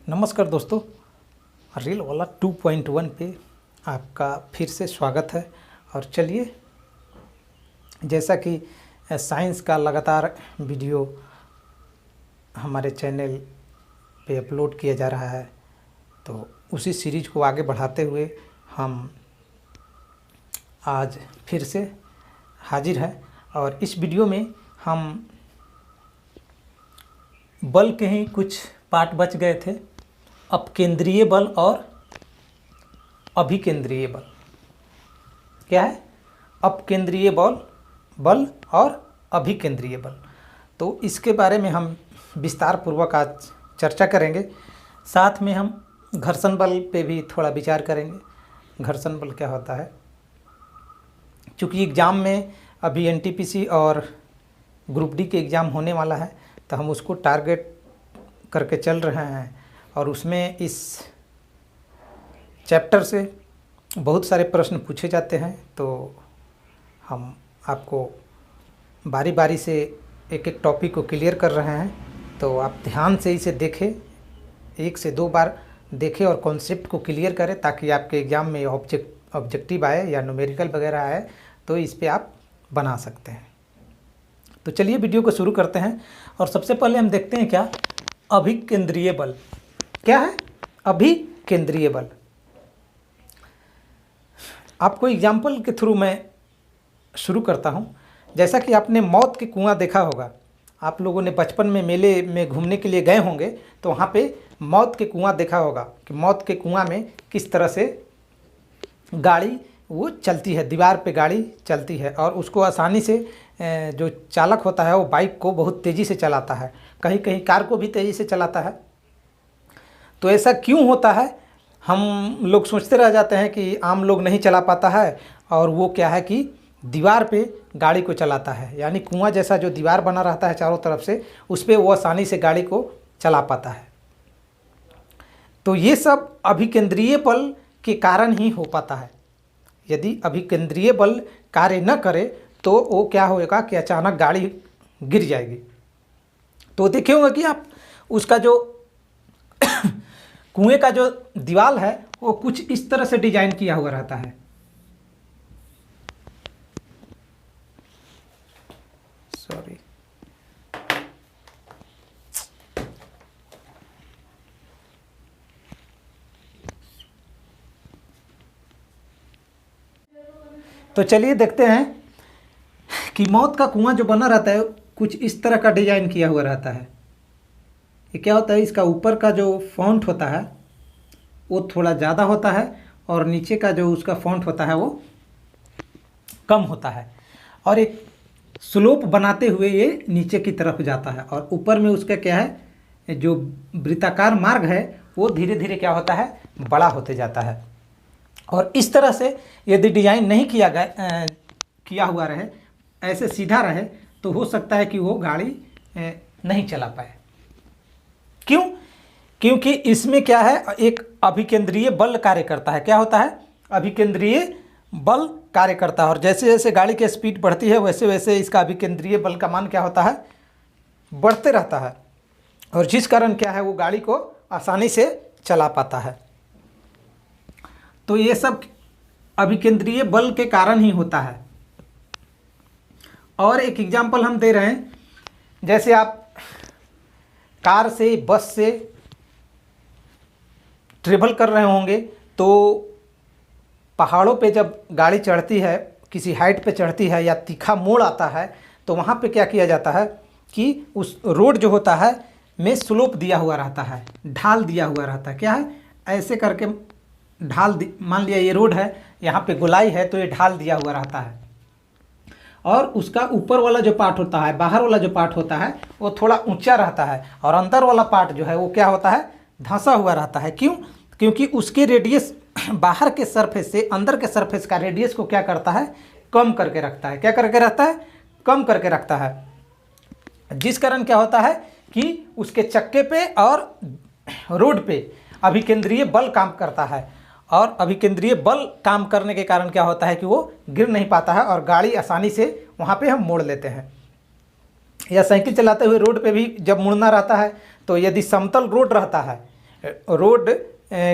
नमस्कार दोस्तों, रील वाला 2.1 पे आपका फिर से स्वागत है। और चलिए, जैसा कि साइंस का लगातार वीडियो हमारे चैनल पे अपलोड किया जा रहा है, तो उसी सीरीज को आगे बढ़ाते हुए हम आज फिर से हाजिर हैं। और इस वीडियो में हम बल के ही कुछ पार्ट बच गए थे, अपकेंद्रीय बल और अभिकेंद्रीय बल। क्या है? अपकेंद्रीय बल और अभिकेंद्रीय बल। तो इसके बारे में हम विस्तार पूर्वक आज चर्चा करेंगे। साथ में हम घर्षण बल पे भी थोड़ा विचार करेंगे। घर्षण बल क्या होता है? चूँकि एग्ज़ाम में अभी एनटीपीसी और ग्रुप डी के एग्ज़ाम होने वाला है, तो हम उसको टारगेट करके चल रहे हैं। और उसमें इस चैप्टर से बहुत सारे प्रश्न पूछे जाते हैं, तो हम आपको बारी बारी से एक एक टॉपिक को क्लियर कर रहे हैं। तो आप ध्यान से इसे देखें, 1 से 2 बार देखें और कॉन्सेप्ट को क्लियर करें, ताकि आपके एग्ज़ाम में ऑब्जेक्टिव आए या न्यूमेरिकल वगैरह आए तो इस पे आप बना सकते हैं। तो चलिए वीडियो को शुरू करते हैं। और सबसे पहले हम देखते हैं क्या अभिकेंद्रीय बल क्या है। अभिकेंद्रीय बल आपको एग्जाम्पल के थ्रू मैं शुरू करता हूं। जैसा कि आपने मौत के कुआं देखा होगा, आप लोगों ने बचपन में मेले में घूमने के लिए गए होंगे, तो वहाँ पे मौत के कुआं देखा होगा कि मौत के कुआं में किस तरह से गाड़ी वो चलती है, दीवार पे गाड़ी चलती है। और उसको आसानी से जो चालक होता है वो बाइक को बहुत तेज़ी से चलाता है, कहीं कहीं कार को भी तेज़ी से चलाता है। तो ऐसा क्यों होता है? हम लोग सोचते रह जाते हैं कि आम लोग नहीं चला पाता है, और वो क्या है कि दीवार पे गाड़ी को चलाता है। यानी कुआं जैसा जो दीवार बना रहता है चारों तरफ से, उस पर वो आसानी से गाड़ी को चला पाता है। तो ये सब अभिकेंद्रीय बल के कारण ही हो पाता है। यदि अभिकेंद्रीय बल कार्य न करे तो वो क्या होगा कि अचानक गाड़ी गिर जाएगी। तो देखे होंगे कि आप उसका जो कुएं का जो दीवार है वो कुछ इस तरह से डिजाइन किया हुआ रहता है। सॉरी, तो चलिए देखते हैं कि मौत का कुआं जो बना रहता है कुछ इस तरह का डिजाइन किया हुआ रहता है। ये क्या होता है, इसका ऊपर का जो फॉन्ट होता है वो थोड़ा ज़्यादा होता है, और नीचे का जो उसका फॉन्ट होता है वो कम होता है। और एक स्लोप बनाते हुए ये नीचे की तरफ जाता है, और ऊपर में उसका क्या है, जो वृत्ताकार मार्ग है वो धीरे धीरे क्या होता है, बड़ा होते जाता है। और इस तरह से यदि डिजाइन नहीं किया हुआ रहे, ऐसे सीधा रहे, तो हो सकता है कि वो गाड़ी नहीं चला पाए। क्यों? क्योंकि इसमें क्या है, एक अभिकेंद्रीय बल कार्य करता है। क्या होता है? अभिकेंद्रीय बल कार्य करता है। और जैसे जैसे गाड़ी की स्पीड बढ़ती है वैसे वैसे इसका अभिकेंद्रीय बल का मान क्या होता है, बढ़ते रहता है। और जिस कारण क्या है, वो गाड़ी को आसानी से चला पाता है। तो ये सब अभिकेंद्रीय बल के कारण ही होता है। और एक एग्जाम्पल हम दे रहे हैं, जैसे आप कार से, बस से ट्रेवल कर रहे होंगे, तो पहाड़ों पे जब गाड़ी चढ़ती है, किसी हाइट पे चढ़ती है या तीखा मोड़ आता है, तो वहाँ पे क्या किया जाता है कि उस रोड जो होता है में स्लोप दिया हुआ रहता है, ढाल दिया हुआ रहता है। क्या है, ऐसे करके मान लिया ये रोड है, यहाँ पे गोलाई है, तो ये ढाल दिया हुआ रहता है। और उसका ऊपर वाला जो पार्ट होता है, बाहर वाला जो पार्ट होता है, वो थोड़ा ऊंचा रहता है, और अंदर वाला पार्ट जो है वो क्या होता है, धंसा हुआ रहता है। क्यों? क्योंकि उसके रेडियस बाहर के सरफेस से अंदर के सरफेस का रेडियस को क्या करता है, कम करके रखता है। क्या करके रखता है? कम करके रखता है। जिस कारण क्या होता है कि उसके चक्के पे और रोड पे अभिकेंद्रीय बल काम करता है। और अभिकेंद्रीय बल काम करने के कारण क्या होता है कि वो गिर नहीं पाता है, और गाड़ी आसानी से वहाँ पे हम मोड़ लेते हैं। या साइकिल चलाते हुए रोड पे भी जब मुड़ना रहता है, तो यदि समतल रोड रहता है रोड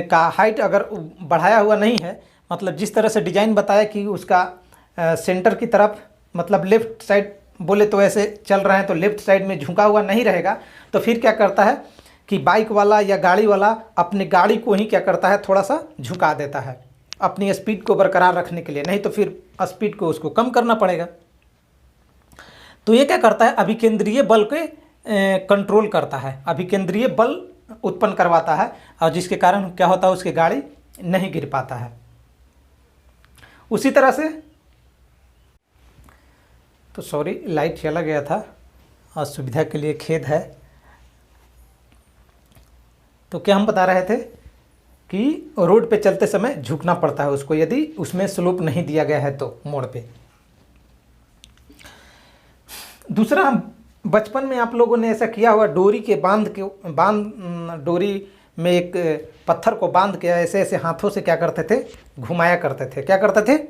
का हाइट अगर बढ़ाया हुआ नहीं है, मतलब जिस तरह से डिजाइन बताया कि उसका सेंटर की तरफ, मतलब लेफ्ट साइड बोले तो ऐसे चल रहे हैं तो लेफ्ट साइड में झुका हुआ नहीं रहेगा, तो फिर क्या करता है कि बाइक वाला या गाड़ी वाला अपनी गाड़ी को ही क्या करता है, थोड़ा सा झुका देता है अपनी स्पीड को बरकरार रखने के लिए, नहीं तो फिर स्पीड को उसको कम करना पड़ेगा। तो ये क्या करता है, अभिकेंद्रीय बल के कंट्रोल करता है, अभिकेंद्रीय बल उत्पन्न करवाता है, और जिसके कारण क्या होता है, उसकी गाड़ी नहीं गिर पाता है। उसी तरह से, तो सॉरी लाइट चला गया था, असुविधा के लिए खेद है। तो क्या हम बता रहे थे कि रोड पे चलते समय झुकना पड़ता है उसको, यदि उसमें स्लोप नहीं दिया गया है तो मोड़ पे। दूसरा, बचपन में आप लोगों ने ऐसा किया हुआ, डोरी के डोरी में एक पत्थर को बांध के ऐसे ऐसे हाथों से क्या करते थे, घुमाया करते थे। क्या करते थे,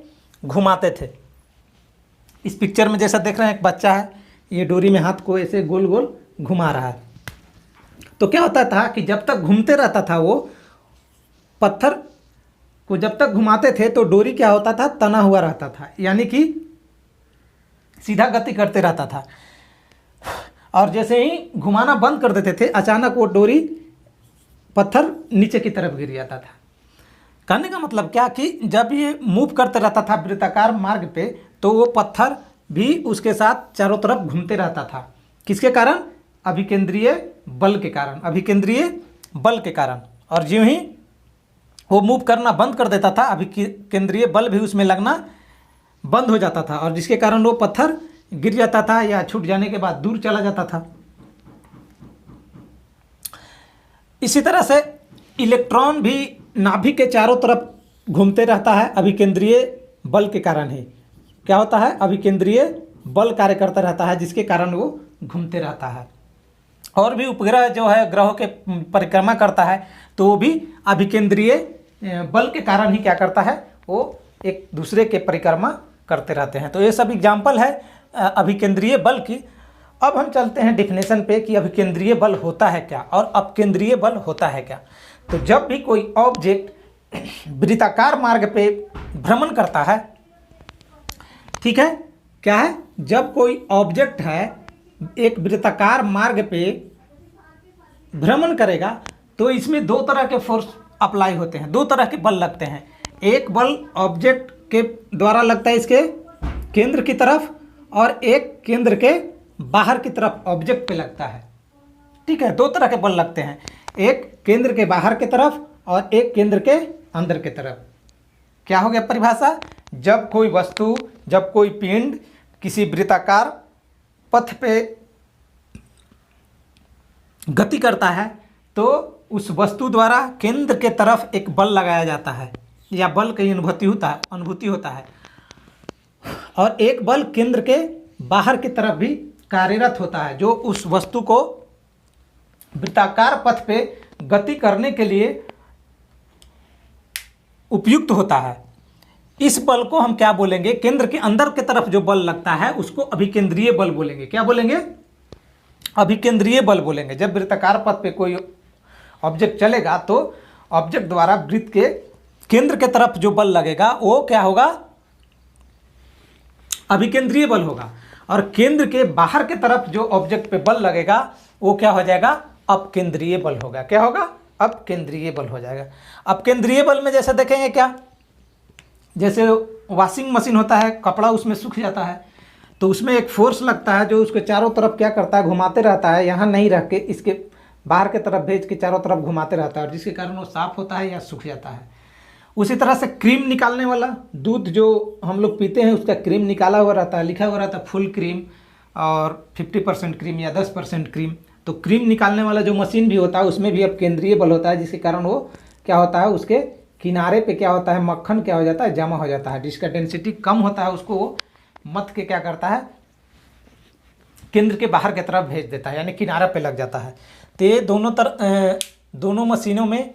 घुमाते थे। इस पिक्चर में जैसा देख रहे हैं, एक बच्चा है, ये डोरी में हाथ को ऐसे गोल गोल घुमा रहा है। तो क्या होता था कि जब तक घूमते रहता था, वो पत्थर को जब तक घुमाते थे तो डोरी क्या होता था, तना हुआ रहता था, यानी कि सीधा गति करते रहता था। और जैसे ही घुमाना बंद कर देते थे, अचानक वो डोरी पत्थर नीचे की तरफ गिर जाता था। कहने का मतलब क्या कि जब ये मूव करते रहता था वृत्ताकार मार्ग पे, तो वो पत्थर भी उसके साथ चारों तरफ घूमते रहता था। किसके कारण, अभिकेंद्रीय बल के कारण, अभिकेंद्रीय बल के कारण। और ज्यों ही वो मूव करना बंद कर देता था, अभिकेंद्रीय बल भी उसमें लगना बंद हो जाता था, और जिसके कारण वो पत्थर गिर जाता था या छूट जाने के बाद दूर चला जाता था। इसी तरह से इलेक्ट्रॉन भी नाभि के चारों तरफ घूमते रहता है, अभिकेंद्रीय बल के कारण ही। क्या होता है, अभिकेंद्रीय बल कार्य करता रहता है, जिसके कारण वो घूमते रहता है। और भी उपग्रह जो है ग्रहों के परिक्रमा करता है, तो वो भी अभिकेंद्रीय बल के कारण ही क्या करता है, वो एक दूसरे के परिक्रमा करते रहते हैं। तो ये सब एग्जाम्पल है अभिकेंद्रीय बल की। अब हम चलते हैं डेफिनेशन पे कि अभिकेंद्रीय बल होता है क्या और अपकेंद्रीय बल होता है क्या। तो जब भी कोई ऑब्जेक्ट वृत्ताकार मार्ग पे भ्रमण करता है, ठीक है, क्या है, जब कोई ऑब्जेक्ट है एक वृत्ताकार मार्ग पे भ्रमण करेगा, तो इसमें दो तरह के फोर्स अप्लाई होते हैं, दो तरह के बल लगते हैं। एक बल ऑब्जेक्ट के द्वारा लगता है इसके केंद्र की तरफ, और एक केंद्र के बाहर की तरफ ऑब्जेक्ट पे लगता है। ठीक है, दो तरह के बल लगते हैं, एक केंद्र के बाहर की तरफ और एक केंद्र के अंदर की तरफ। क्या हो गया परिभाषा, जब कोई वस्तु, जब कोई पिंड किसी वृत्ताकार पथ पे गति करता है, तो उस वस्तु द्वारा केंद्र के तरफ एक बल लगाया जाता है, या बल की अनुभूति होता है, और एक बल केंद्र के बाहर की तरफ भी कार्यरत होता है, जो उस वस्तु को वृत्ताकार पथ पे गति करने के लिए उपयुक्त होता है। इस बल को हम क्या बोलेंगे, केंद्र के अंदर की तरफ जो बल लगता है उसको अभिकेंद्रीय बल बोलेंगे। क्या बोलेंगे, अभिकेंद्रीय बल बोलेंगे। जब वृत्ताकार पथ पे कोई ऑब्जेक्ट चलेगा, तो ऑब्जेक्ट द्वारा वृत्त के केंद्र के तरफ जो बल लगेगा वो क्या होगा, अभिकेंद्रीय बल होगा। और केंद्र के बाहर के तरफ जो ऑब्जेक्ट पे बल लगेगा वो क्या हो जाएगा, अपकेंद्रीय बल होगा। क्या होगा, अपकेंद्रीय बल हो जाएगा। अपकेंद्रीय बल में जैसे देखेंगे क्या, जैसे वॉशिंग मशीन होता है, कपड़ा उसमें सूख जाता है, तो उसमें एक फोर्स लगता है जो उसके चारों तरफ क्या करता है, घुमाते रहता है, यहाँ नहीं रख के इसके बाहर के तरफ भेज के चारों तरफ घुमाते रहता है, और जिसके कारण वो साफ होता है या सूख जाता है। उसी तरह से क्रीम निकालने वाला, दूध जो हम लोग पीते हैं उसका क्रीम निकाला हुआ रहता है, लिखा हुआ रहता है फुल क्रीम और 50% क्रीम या 10% क्रीम। तो क्रीम निकालने वाला जो मशीन भी होता है उसमें भी अब केंद्रीय बल होता है, जिसके कारण वो क्या होता है, उसके किनारे पे क्या होता है, मक्खन क्या हो जाता है, जमा हो जाता है, जिसका डेंसिटी कम होता है उसको वो मथ के क्या करता है, केंद्र के बाहर की तरफ भेज देता है, यानी किनारा पे लग जाता है। तो ये दोनों मशीनों में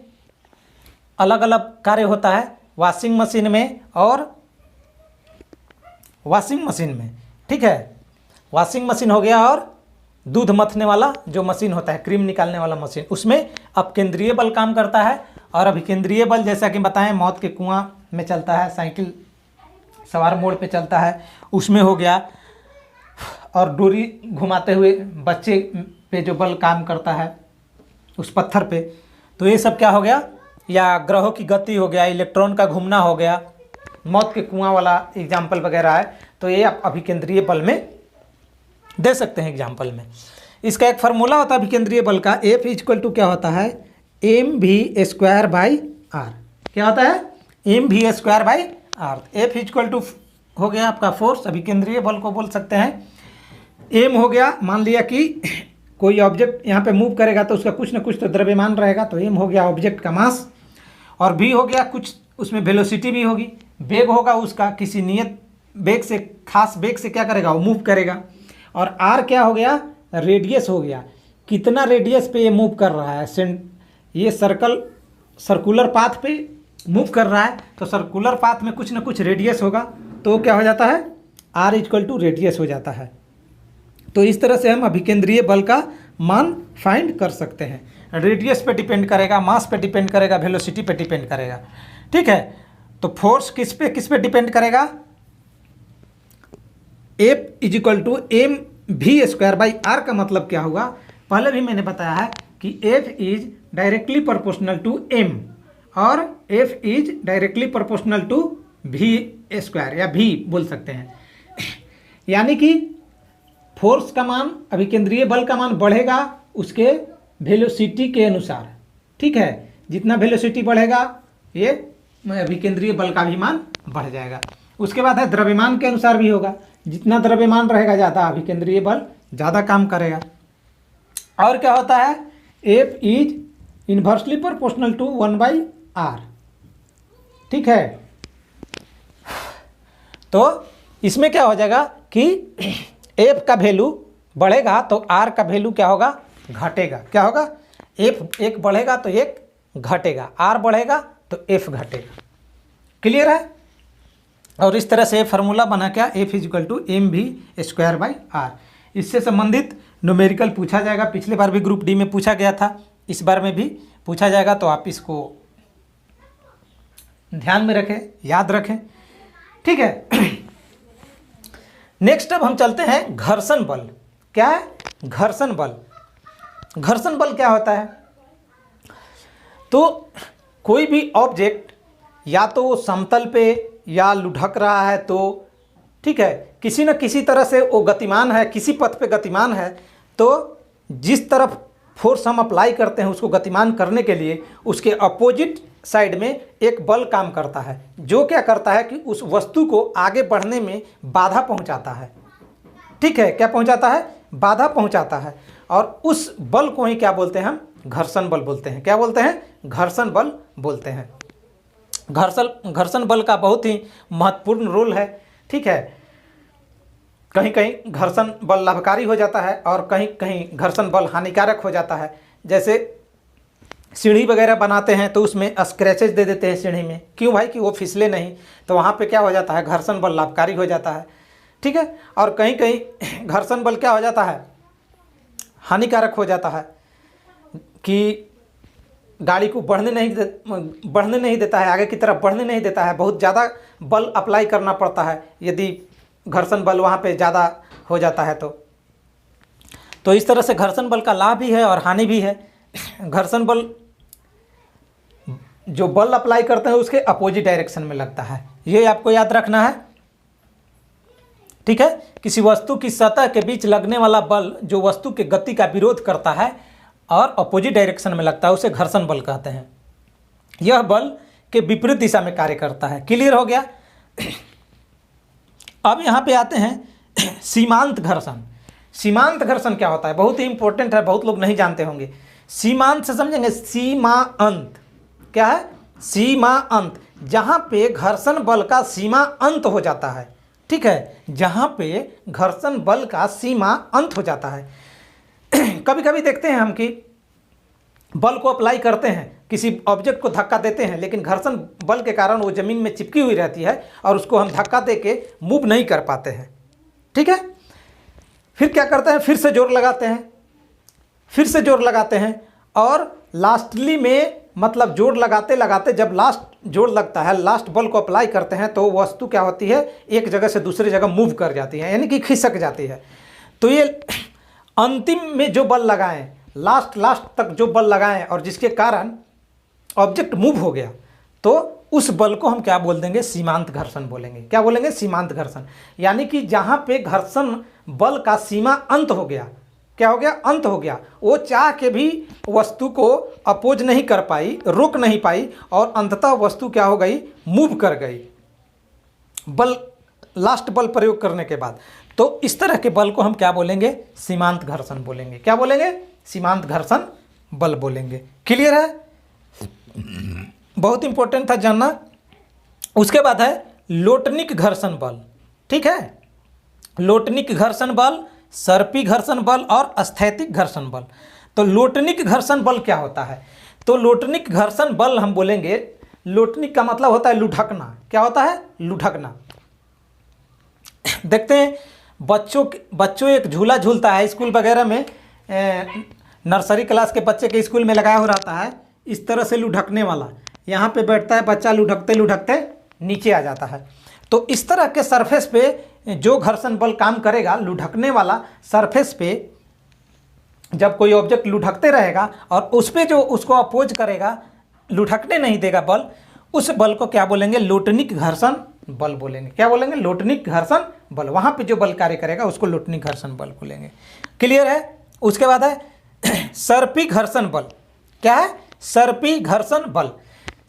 अलग अलग कार्य होता है, वॉशिंग मशीन में और वॉशिंग मशीन में। ठीक है, वॉशिंग मशीन हो गया और दूध मथने वाला जो मशीन होता है, क्रीम निकालने वाला मशीन, उसमें अपकेंद्रीय बल काम करता है। और अभिकेंद्रीय बल जैसा कि बताएं मौत के कुआं में चलता है, साइकिल सवार मोड़ पे चलता है, उसमें हो गया। और डोरी घुमाते हुए बच्चे पे जो बल काम करता है उस पत्थर पे, तो ये सब क्या हो गया, या ग्रहों की गति हो गया, इलेक्ट्रॉन का घूमना हो गया, मौत के कुआं वाला एग्जाम्पल वगैरह है, तो ये आप अभिकेंद्रीय बल में दे सकते हैं एग्जाम्पल में। इसका एक फार्मूला होता है अभिकेंद्रीय बल का, F इक्वल टू क्या होता है, mv²/r। क्या होता है, mv²/r। F इक्वल टू हो गया आपका फोर्स, अभिकेंद्रीय बल को बोल सकते हैं। एम हो गया, मान लिया कि कोई ऑब्जेक्ट यहाँ पे मूव करेगा तो उसका कुछ ना कुछ तो द्रव्यमान रहेगा, तो एम हो गया ऑब्जेक्ट का मास। और भी हो गया कुछ, उसमें वेलोसिटी भी होगी, वेग होगा उसका, किसी नियत वेग से, खास वेग से क्या करेगा, वो मूव करेगा। और आर क्या हो गया, रेडियस हो गया, कितना रेडियस पे ये मूव कर रहा है। ये सर्कुलर पाथ पे मूव कर रहा है, तो सर्कुलर पाथ में कुछ ना कुछ रेडियस होगा, तो क्या हो जाता है, आर इक्वल टू रेडियस हो जाता है। तो इस तरह से हम अभिकेंद्रीय बल का मान फाइंड कर सकते हैं। रेडियस पे डिपेंड करेगा, मास पे डिपेंड करेगा, वेलोसिटी पे डिपेंड करेगा। ठीक है, तो फोर्स किस पे डिपेंड करेगा, F इक्वल टू mv²/r का मतलब क्या होगा, पहले भी मैंने बताया है कि F is directly proportional to m और F is directly proportional to v² या v बोल सकते हैं। यानी कि फोर्स का मान, अभिकेंद्रीय बल का मान बढ़ेगा उसके वेलोसिटी के अनुसार। ठीक है, जितना वेलोसिटी बढ़ेगा ये अभिकेंद्रीय बल का भी मान बढ़ जाएगा। उसके बाद है द्रव्यमान के अनुसार भी होगा, जितना द्रव्यमान रहेगा ज़्यादा अभिकेंद्रीय बल ज़्यादा काम करेगा। और क्या होता है, F is inversely proportional to 1/r। ठीक है, तो इसमें क्या हो जाएगा कि F का वैल्यू बढ़ेगा तो R का वैल्यू क्या होगा, घटेगा। क्या होगा, F एक बढ़ेगा तो एक घटेगा, R बढ़ेगा तो F घटेगा। क्लियर है। और इस तरह से फार्मूला बना क्या, F इक्वल टू mv²/r। इससे संबंधित न्यूमेरिकल पूछा जाएगा, पिछले बार भी ग्रुप डी में पूछा गया था, इस बार में भी पूछा जाएगा, तो आप इसको ध्यान में रखें, याद रखें। ठीक है। नेक्स्ट अब हम चलते हैं घर्षण बल। क्या है, घर्षण बल। घर्षण बल क्या होता है, तो कोई भी ऑब्जेक्ट या तो वो समतल पे या लुढ़क रहा है, तो ठीक है, किसी न किसी तरह से वो गतिमान है, किसी पथ पे गतिमान है, तो जिस तरफ फोर्स हम अप्लाई करते हैं उसको गतिमान करने के लिए उसके अपोजिट साइड में एक बल काम करता है, जो क्या करता है कि उस वस्तु को आगे बढ़ने में बाधा पहुंचाता है। ठीक है, क्या पहुंचाता है, बाधा पहुंचाता है। और उस बल को ही क्या बोलते हैं हम, घर्षण बल बोलते हैं। क्या बोलते हैं, घर्षण बल बोलते हैं। घर्षण बल का बहुत ही महत्वपूर्ण रोल है। ठीक है, कहीं कहीं घर्षण बल लाभकारी हो जाता है और कहीं कहीं घर्षण बल हानिकारक हो जाता है। जैसे सीढ़ी वगैरह बनाते हैं तो उसमें स्क्रैचेज दे देते हैं सीढ़ी में, क्यों भाई, कि वो फिसले नहीं, तो वहाँ पे क्या हो जाता है, घर्षण बल लाभकारी हो जाता है। ठीक है, और कहीं कहीं घर्षण बल क्या हो जाता है, हानिकारक हो जाता है, कि गाड़ी को बढ़ने नहीं देता है, आगे की तरफ बढ़ने नहीं देता है, बहुत ज़्यादा बल अप्लाई करना पड़ता है यदि घर्षण बल वहाँ पे ज़्यादा हो जाता है। तो इस तरह से घर्षण बल का लाभ भी है और हानि भी है। घर्षण बल जो बल अप्लाई करते हैं उसके अपोजिट डायरेक्शन में लगता है, ये आपको याद रखना है। ठीक है, किसी वस्तु की सतह के बीच लगने वाला बल जो वस्तु के गति का विरोध करता है और अपोजिट डायरेक्शन में लगता है उसे घर्षण बल कहते हैं। यह बल के विपरीत दिशा में कार्य करता है। क्लियर हो गया। अब यहाँ पे आते हैं सीमांत घर्षण। सीमांत घर्षण क्या होता है, बहुत ही इंपॉर्टेंट है, बहुत लोग नहीं जानते होंगे। सीमांत से समझेंगे, सीमा अंत। क्या है, सीमा अंत, जहाँ पे घर्षण बल का सीमा अंत हो जाता है। ठीक है, जहाँ पे घर्षण बल का सीमा अंत हो जाता है। कभी कभी देखते हैं हम कि बल को अप्लाई करते हैं, किसी ऑब्जेक्ट को धक्का देते हैं, लेकिन घर्षण बल के कारण वो ज़मीन में चिपकी हुई रहती है और उसको हम धक्का दे के मूव नहीं कर पाते हैं। ठीक है, फिर क्या करते हैं, फिर से जोर लगाते हैं, फिर से जोर लगाते हैं, और लास्टली में मतलब जोर लगाते लगाते जब लास्ट जोर लगता है, लास्ट बल को अप्लाई करते हैं, तो वस्तु क्या होती है, एक जगह से दूसरी जगह मूव कर जाती है, यानी कि खिसक जाती है। तो ये अंतिम में जो बल लगाएं, लास्ट तक जो बल लगाएं और जिसके कारण ऑब्जेक्ट मूव हो गया, तो उस बल को हम क्या बोल देंगे, सीमांत घर्षण बोलेंगे। क्या बोलेंगे, सीमांत घर्षण। यानी कि जहाँ पे घर्षण बल का सीमा अंत हो गया, क्या हो गया, अंत हो गया, वो चाह के भी वस्तु को अपोज नहीं कर पाई, रोक नहीं पाई, और अंततः वस्तु क्या हो गई, मूव कर गई बल, लास्ट बल प्रयोग करने के बाद। तो इस तरह के बल को हम क्या बोलेंगे, सीमांत घर्षण बोलेंगे। क्या बोलेंगे, सीमांत घर्षण बल बोलेंगे। क्लियर है, बहुत इंपॉर्टेंट था जानना। उसके बाद है लोटनिक घर्षण बल। ठीक है, लोटनिक घर्षण बल, सर्पी घर्षण बल और स्थैतिक घर्षण बल। तो लोटनिक घर्षण बल क्या होता है, तो लोटनिक घर्षण बल हम बोलेंगे, लोटनिक का मतलब होता है लुढ़कना। क्या होता है, लुढ़कना। देखते हैं बच्चों एक झूला झूलता है स्कूल वगैरह में, नर्सरी क्लास के बच्चे के स्कूल में लगाया हो रहता है, इस तरह से लुढ़कने वाला। यहाँ पे बैठता है बच्चा, लुढ़कते लुढ़कते नीचे आ जाता है। तो इस तरह के सरफेस पे जो घर्षण बल काम करेगा, लुढ़कने वाला सरफेस पे जब कोई ऑब्जेक्ट लुढ़कते रहेगा और उस पर जो उसको अपोज करेगा, लुढ़कने नहीं देगा बल, उस बल को क्या बोलेंगे, लोटनिक घर्षण बल बोलेंगे। क्या बोलेंगे, लोटनिक घर्षण बल। वहाँ पे जो बल कार्य करेगा उसको लोटनिक घर्षण बल बोलेंगे। क्लियर है। उसके बाद है सर्पी घर्षण बल। क्या है, सर्पी घर्षण बल।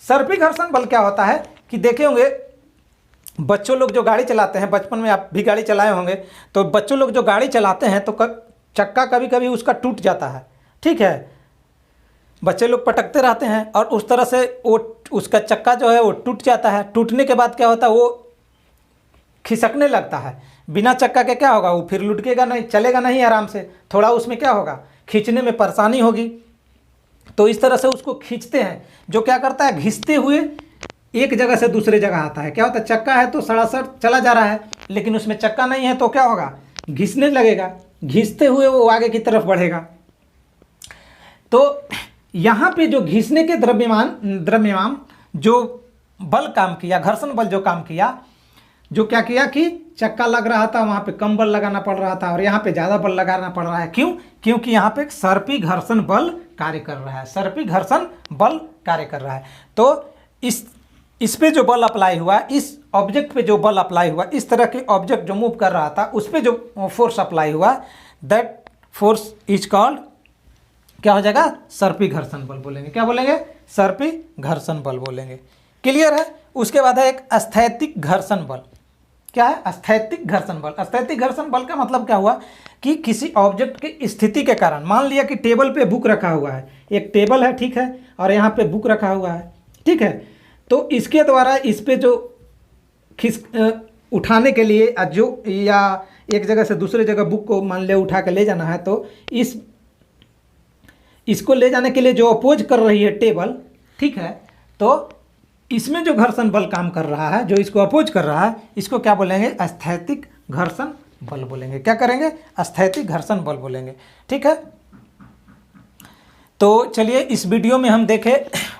सर्पी घर्षण बल क्या होता है कि देखे होंगे बच्चों लोग जो गाड़ी चलाते हैं, बचपन में आप भी गाड़ी चलाए होंगे, तो बच्चों लोग जो गाड़ी चलाते हैं तो चक्का कभी कभी उसका टूट जाता है। ठीक है, बच्चे लोग पटकते रहते हैं और उस तरह से वो उसका चक्का जो है वो टूट जाता है। टूटने के बाद क्या होता है, वो खिसकने लगता है। बिना चक्का के क्या होगा, वो फिर लुढ़केगा नहीं, चलेगा नहीं आराम से, थोड़ा उसमें क्या होगा, खींचने में परेशानी होगी। तो इस तरह से उसको खींचते हैं, जो क्या करता है, घिसते हुए एक जगह से दूसरे जगह आता है। क्या होता है, चक्का है तो सरासर चला जा रहा है, लेकिन उसमें चक्का नहीं है तो क्या होगा, घिसने लगेगा, घिसते हुए वो आगे की तरफ बढ़ेगा। तो यहाँ पे जो घिसने के द्रव्यमान जो बल काम किया, घर्षण बल जो काम किया, जो क्या किया कि चक्का लग रहा था वहाँ पे कम बल लगाना पड़ रहा था और यहाँ पे ज़्यादा बल लगाना पड़ रहा है। क्यों, क्योंकि यहाँ पे सर्पी घर्षण बल कार्य कर रहा है, सर्पी घर्षण बल कार्य कर रहा है। तो इस पे जो बल अप्लाई हुआ, इस ऑब्जेक्ट पे जो बल अप्लाई हुआ, इस तरह के ऑब्जेक्ट जो मूव कर रहा था उस पे जो फोर्स अप्लाई हुआ, दैट फोर्स इज कॉल्ड, क्या हो जाएगा, सर्पी घर्षण बल बोलेंगे। क्या बोलेंगे, सर्पी घर्षण बल बोलेंगे। क्लियर है। उसके बाद है एक स्थैतिक घर्षण बल। क्या है, स्थैतिक घर्षण बल। स्थैतिक घर्षण बल का मतलब क्या हुआ कि किसी ऑब्जेक्ट की स्थिति के कारण, मान लिया कि टेबल पे बुक रखा हुआ है, एक टेबल है, ठीक है, और यहाँ पे बुक रखा हुआ है, ठीक है, तो इसके द्वारा इस पे जो उठाने के लिए जो, या एक जगह से दूसरे जगह बुक को मान ले उठा के ले जाना है, तो इसको ले जाने के लिए जो अपोज कर रही है टेबल, ठीक है, तो इसमें जो घर्षण बल काम कर रहा है, जो इसको अपोज कर रहा है, इसको क्या बोलेंगे, स्थैतिक घर्षण बल बोलेंगे। क्या करेंगे, स्थैतिक घर्षण बल बोलेंगे। ठीक है। तो चलिए इस वीडियो में हम देखें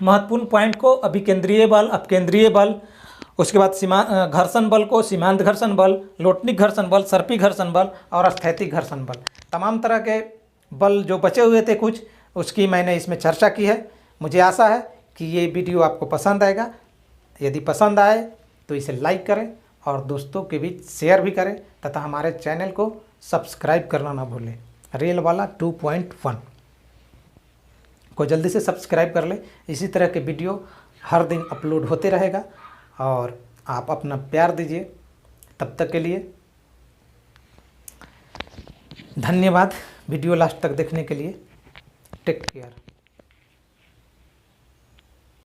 महत्वपूर्ण पॉइंट को, अभिकेंद्रीय बल, अपकेंद्रीय बल, उसके बाद घर्षण बल को सीमांत घर्षण बल, लोटनिक घर्षण बल, सर्पी घर्षण बल और स्थैतिक घर्षण बल। तमाम तरह के बल जो बचे हुए थे कुछ, उसकी मैंने इसमें चर्चा की है। मुझे आशा है कि ये वीडियो आपको पसंद आएगा। यदि पसंद आए तो इसे लाइक करें और दोस्तों के बीच शेयर भी करें, तथा हमारे चैनल को सब्सक्राइब करना ना भूलें। रेल वाला 2.1 को जल्दी से सब्सक्राइब कर ले। इसी तरह के वीडियो हर दिन अपलोड होते रहेगा और आप अपना प्यार दीजिए। तब तक के लिए धन्यवाद वीडियो लास्ट तक देखने के लिए। Take care.